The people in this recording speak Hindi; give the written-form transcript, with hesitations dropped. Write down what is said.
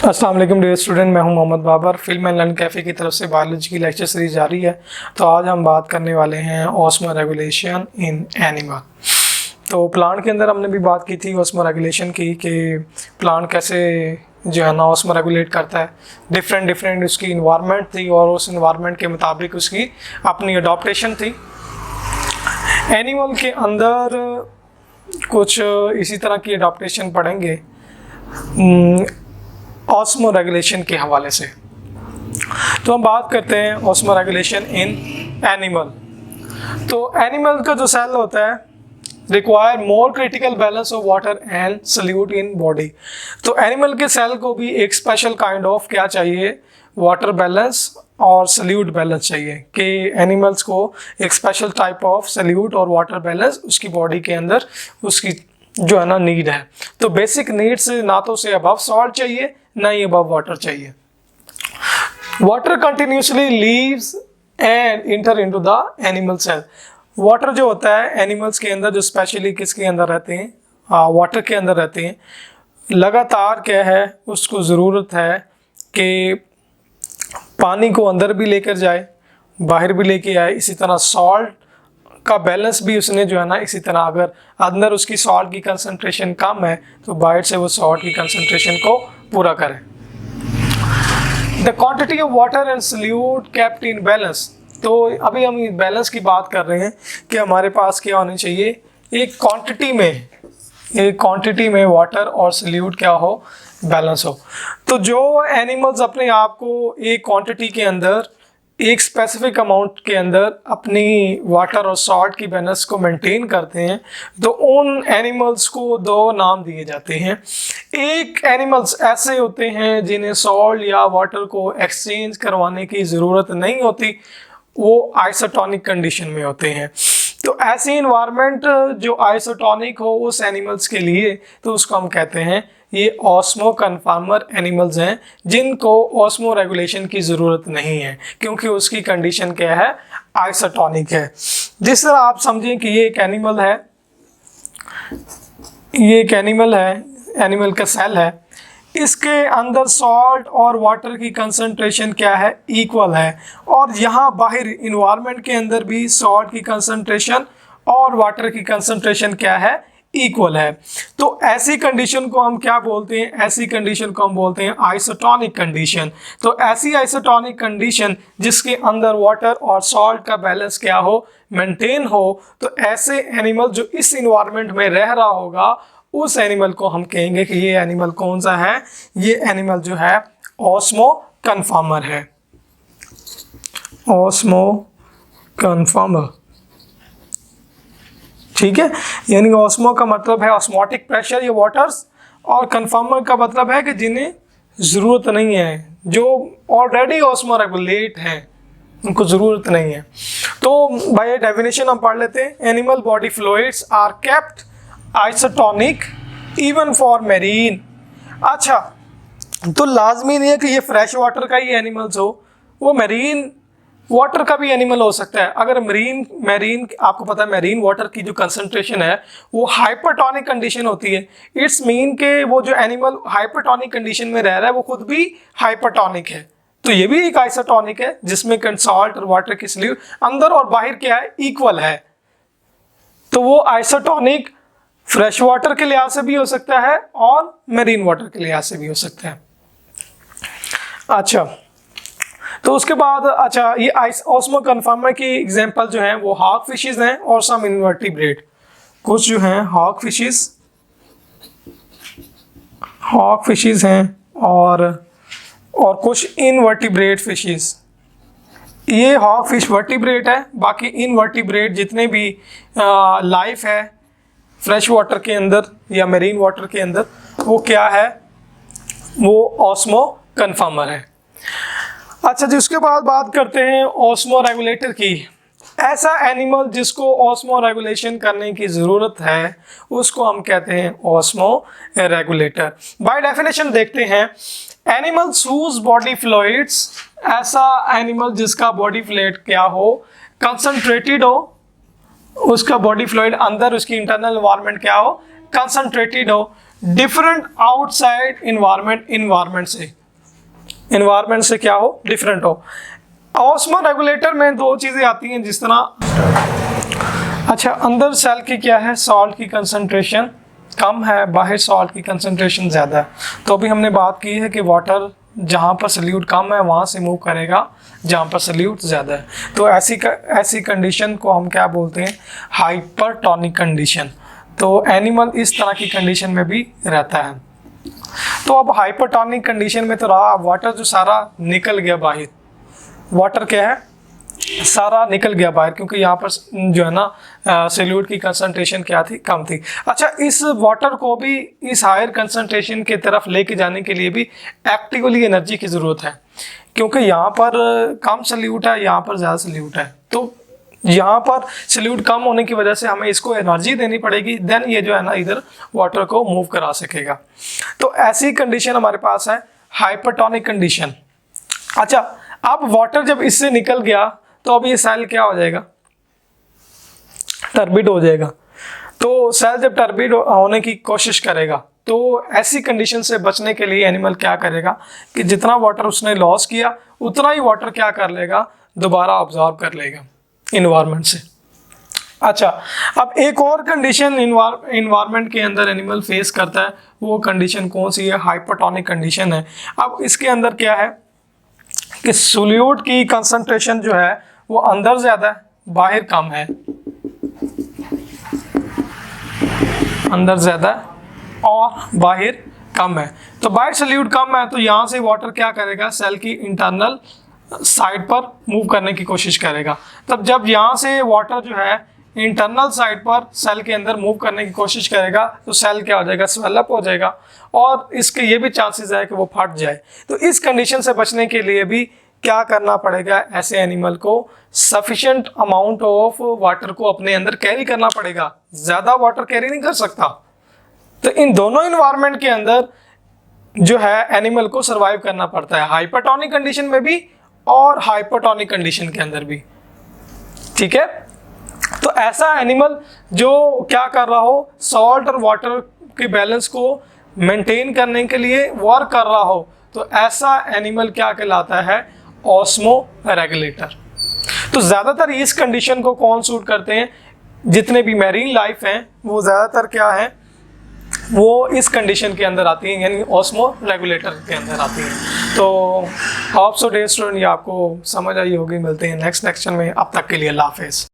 अस्सलाम वालेकुम डियर स्टूडेंट, मैं हूं Mohammad Babar. Film and learn cafe की तरफ से बायोलॉजी की लेक्चर सीरीज जारी है। तो आज हम बात करने वाले हैं ऑस्मो रेगुलेशन इन एनिमल। तो प्लांट के अंदर हमने भी बात की थी ऑस्मो रेगुलेशन की, कि प्लांट कैसे जो है ना ऑस्मो रेगुलेट करता है। डिफरेंट उसकी इन्वायरमेंट थी और उस इन्वायरमेंट के मुताबिक उसकी अपनी अडॉप्टेशन थी। एनिमल के अंदर कुछ इसी तरह की अडॉप्टेशन पढ़ेंगे ऑस्मो रेगुलेशन के हवाले से। तो हम बात करते हैं ऑस्मो रेगुलेशन इन एनिमल। तो एनिमल का जो सेल होता है require more critical balance of water and salute in body. तो एनिमल के सेल को भी एक स्पेशल काइंड ऑफ क्या चाहिए, वाटर बैलेंस और सल्यूट बैलेंस चाहिए, कि एनिमल्स को एक स्पेशल टाइप ऑफ सल्यूट और वाटर बैलेंस उसकी बॉडी के अंदर उसकी जो है ना नीड है। तो बेसिक नीड्स ना तो उसे अबव सॉल्ट चाहिए ना ही अबव वाटर चाहिए। Water continuously leaves and enter into the animal cell. Water जो होता है एनिमल्स के अंदर, जो स्पेशली किसके अंदर रहते हैं, वाटर के अंदर रहते हैं, लगातार क्या है उसको ज़रूरत है कि पानी को अंदर भी लेकर जाए, बाहर भी लेके आए। इसी तरह सॉल्ट का बैलेंस भी उसने जो है ना, इसी तरह अगर अंदर उसकी सॉल्ट की कंसंट्रेशन कम है तो बाहर से वो सॉल्ट की कंसंट्रेशन को पूरा करे। The quantity of water and solute kept in balance. तो अभी हम बैलेंस की बात कर रहे हैं कि हमारे पास क्या होनी चाहिए, एक क्वांटिटी में वाटर और सल्यूट क्या हो, बैलेंस हो। तो जो एनिमल्स अपने आप को एक क्वांटिटी के अंदर, एक स्पेसिफिक अमाउंट के अंदर अपनी वाटर और सॉल्ट की बैलेंस को मेंटेन करते हैं, तो उन एनिमल्स को दो नाम दिए जाते हैं। एक एनिमल्स ऐसे होते हैं जिन्हें सॉल्ट या वाटर को एक्सचेंज करवाने की ज़रूरत नहीं होती, वो आइसोटोनिक कंडीशन में होते हैं। तो ऐसी इन्वायरमेंट जो आइसोटोनिक हो उस एनिमल्स के लिए, तो उसको हम कहते हैं ये ऑस्मो कन्फर्मर एनिमल्स हैं, जिनको ऑस्मो रेगुलेशन की ज़रूरत नहीं है, क्योंकि उसकी कंडीशन क्या है, आइसोटोनिक है। जिस तरह आप समझें कि ये एक एनिमल है, एनिमल का सेल है, इसके अंदर सॉल्ट और वाटर की कंसंट्रेशन क्या है, इक्वल है। और यहाँ बाहर इन्वायरमेंट के अंदर भी सॉल्ट की कंसंट्रेशन और वाटर की कंसंट्रेशन क्या है, इक्वल है। तो ऐसी कंडीशन को हम क्या बोलते हैं, ऐसी कंडीशन को हम बोलते हैं आइसोटोनिक कंडीशन। तो ऐसी आइसोटोनिक कंडीशन जिसके अंदर वाटर और सॉल्ट का बैलेंस क्या हो, मेंटेन हो, तो ऐसे एनिमल जो इस इन्वायरमेंट में रह रहा होगा उस एनिमल को हम कहेंगे कि ये एनिमल कौन सा है, ये एनिमल जो है ऑस्मो कन्फर्मर है। ऑस्मो कन्फर्मर, ठीक है। यानी ऑस्मो का मतलब है ऑस्मोटिक प्रेशर या वाटर्स, और कन्फर्मर का मतलब है कि जिन्हें ज़रूरत नहीं है, जो ऑलरेडी ऑस्मो रेगुलेट हैं, उनको ज़रूरत नहीं है। तो बाय डेफिनेशन हम पढ़ लेते हैं। Animal body fluids are kept isotonic even for marine. अच्छा, तो लाजमी नहीं है कि ये फ्रेश वाटर का ही एनिमल्स हो, वो मेरीन वाटर का भी एनिमल हो सकता है। अगर मेरीन आपको पता है मेरीन वाटर की जो कंसंट्रेशन है वो हाइपरटोनिक कंडीशन होती है। इट्स मीन के वो जो एनिमल हाइपरटोनिक कंडीशन में रह रहा है वो खुद भी हाइपरटोनिक है। तो ये भी एक आइसोटोनिक है जिसमें सॉल्ट और वाटर की सल्यूट अंदर और बाहर क्या है, इक्वल है। तो वो आइसोटोनिक फ्रेश वाटर के लिहाज से भी हो सकता है और मेरीन वाटर के लिहाज से भी हो सकता है। अच्छा, तो उसके बाद ये ऑस्मो कन्फर्मर की एग्जांपल जो है वो हॉग फिशेस हैं और सम इनवर्टिब्रेट। कुछ जो हैं हॉग फिशेस हैं और कुछ इनवर्टिब्रेट फिशेस। ये हॉग फिश वर्टिब्रेट है, बाकी इनवर्टिब्रेट जितने भी लाइफ है फ्रेश वाटर के अंदर या मेरीन वाटर के अंदर, वो क्या है, वो ऑस्मो कन्फर्मर है। अच्छा जी, उसके बाद बात करते हैं ऑस्मो रेगुलेटर की। ऐसा एनिमल जिसको ऑस्मो रेगुलेशन करने की ज़रूरत है उसको हम कहते हैं ऑस्मो रेगुलेटर। बाय डेफिनेशन देखते हैं, एनिमल्स हुज बॉडी फ्लूइड्स, ऐसा एनिमल जिसका बॉडी फ्लूइड क्या हो, कंसंट्रेटेड हो, उसका बॉडी फ्लूइड अंदर उसकी इंटरनल एनवायरनमेंट क्या हो, कंसंट्रेटेड हो, डिफरेंट आउटसाइड इन्वायरमेंट से, इन्वायरमेंट से क्या हो, डिफरेंट हो। ऑस्मो रेगुलेटर में दो चीज़ें आती हैं, जिस तरह अच्छा अंदर सेल की क्या है, सॉल्ट की कंसंट्रेशन कम है, बाहर सॉल्ट की कंसंट्रेशन ज़्यादा है। तो अभी हमने बात की है कि वाटर जहाँ पर सल्यूट कम है वहाँ से मूव करेगा जहाँ पर सल्यूट ज़्यादा है। तो ऐसी कंडीशन को हम क्या बोलते हैं, हाइपरटोनिक कंडीशन। तो एनिमल इस तरह की कंडीशन में भी रहता है। तो अब हाइपरटोनिक कंडीशन में तो रहा, वाटर जो सारा निकल गया बाहर, वाटर क्या है, सारा निकल गया बाहर, क्योंकि यहाँ पर जो है ना सल्यूट की कंसंट्रेशन क्या थी, कम थी। अच्छा, इस वाटर को भी इस हायर कंसंट्रेशन की तरफ लेके जाने के लिए भी एक्टिवली एनर्जी की ज़रूरत है, क्योंकि यहाँ पर कम सल्यूट है, यहाँ पर ज़्यादा सल्यूट है। तो यहाँ पर सल्यूट कम होने की वजह से हमें इसको एनर्जी देनी पड़ेगी, देन ये जो है ना इधर वाटर को मूव करा सकेगा। तो ऐसी कंडीशन हमारे पास है हाइपरटोनिक कंडीशन। अच्छा, अब वाटर जब इससे निकल गया तो अब ये सेल क्या हो जाएगा, टर्बिड हो जाएगा। तो सेल जब टर्बिड होने की कोशिश करेगा तो ऐसी कंडीशन से बचने के लिए एनिमल क्या करेगा कि जितना वाटर उसने लॉस किया उतना ही वाटर क्या कर लेगा, दोबारा ऑब्जॉर्व कर लेगा इन्वायरमेंट से। अच्छा, अब एक और कंडीशन इन्वायरमेंट के अंदर एनिमल फेस करता है, वो कंडीशन कौन सी है, हाइपरटोनिक कंडीशन है। अब इसके अंदर क्या है कि सोल्यूट की कंसंट्रेशन जो है वो अंदर ज़्यादा है, बाहर कम है, अंदर ज़्यादा और बाहर कम है। तो बाहर सल्यूट कम है तो यहाँ से वाटर क्या करेगा, सेल की इंटरनल साइड पर मूव करने की कोशिश करेगा। तब जब यहाँ से वाटर जो है इंटरनल साइड पर सेल के अंदर मूव करने की कोशिश करेगा तो सेल क्या हो जाएगा, स्वेलअप हो जाएगा, और इसके ये भी चांसेस है कि वो फट जाए। तो इस कंडीशन से बचने के लिए भी क्या करना पड़ेगा, ऐसे एनिमल को सफिशिएंट अमाउंट ऑफ वाटर को अपने अंदर कैरी करना पड़ेगा, ज़्यादा वाटर कैरी नहीं कर सकता। तो इन दोनों इन्वायरमेंट के अंदर जो है एनिमल को सर्वाइव करना पड़ता है, हाइपरटोनिक कंडीशन में भी और हाइपोटोनिक कंडीशन के अंदर भी। ठीक है, तो ऐसा एनिमल जो क्या कर रहा हो, सॉल्ट और वाटर के बैलेंस को मेंटेन करने के लिए वर्क कर रहा हो, तो ऐसा एनिमल क्या कहलाता है, ऑस्मो रेगुलेटर। तो ज़्यादातर इस कंडीशन को कौन सूट करते हैं, जितने भी मैरीन लाइफ हैं वो ज़्यादातर क्या है, वो इस कंडीशन के अंदर आती हैं, यानी ऑस्मो रेगुलेटर के अंदर आती हैं। तो होप सो डियर स्टूडेंट, ये आपको समझ आई होगी। मिलते हैं नेक्स्ट लेक्चर में, अब तक के लिए अल्लाह हाफिज़।